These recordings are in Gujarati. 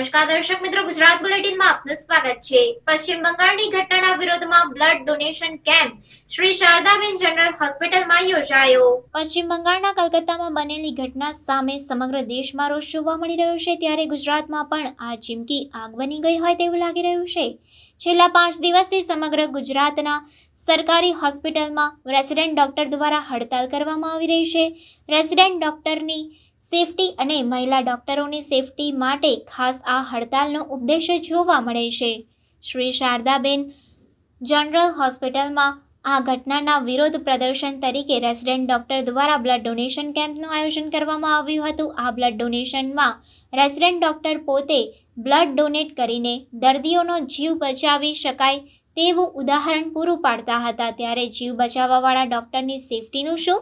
નમસ્કાર દર્શક મિત્રો, ગુજરાત બુલેટિનમાં આપનું સ્વાગત છે। પશ્ચિમ બંગાળની ઘટનાના વિરોધમાં blood donation camp Shri Shardaben general હોસ્પિટલમાં યોજાયો। પશ્ચિમ બંગાળના કલકત્તામાં બનેલી ઘટના સામે સમગ્ર દેશમાં રોષ જોવા મળી રહ્યો છે, ત્યારે ગુજરાતમાં પણ આ ચીમકી આગ બની ગઈ હોય તેવું લાગી રહ્યું છે। છેલ્લા 5 દિવસથી સમગ્ર ગુજરાતના સરકારી હોસ્પિટલમાં રેસિડેન્ટ ડોક્ટર દ્વારા હડતાલ કરવામાં આવી રહી છે। રેસિડેન્ટ ડોક્ટરની સેફટી અને મહિલા ડોક્ટરોની સેફટી માટે ખાસ આ હડતાલનો ઉદ્દેશ્ય જોવા મળે છે। શ્રી શારદાબેન જનરલ હોસ્પિટલમાં આ ઘટનાના વિરોધ પ્રદર્શન તરીકે રેસિડેન્ટ ડોક્ટર દ્વારા બ્લડ ડોનેશન કેમ્પનું આયોજન કરવામાં આવ્યું હતું। આ બ્લડ ડોનેશનમાં રેસિડેન્ટ ડોક્ટર પોતે બ્લડ ડોનેટ કરીને દર્દીઓનો જીવ બચાવી શકાય તેવું ઉદાહરણ પૂરું પાડતા હતા, ત્યારે જીવ બચાવવાવાળા ડોક્ટરની સેફટીનું શું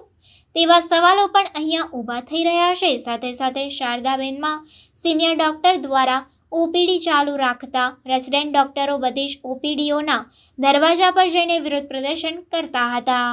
તેવા સવાલો પણ અહીંયા ઊભા થઈ રહ્યા છે। સાથે સાથે શારદાબેનમાં સિનિયર ડોક્ટર દ્વારા ઓપીડી ચાલુ રાખતા રેસિડેન્ટ ડોક્ટરો બધી જ ઓપીડીઓના દરવાજા પર જઈને વિરોધ પ્રદર્શન કરતા હતા।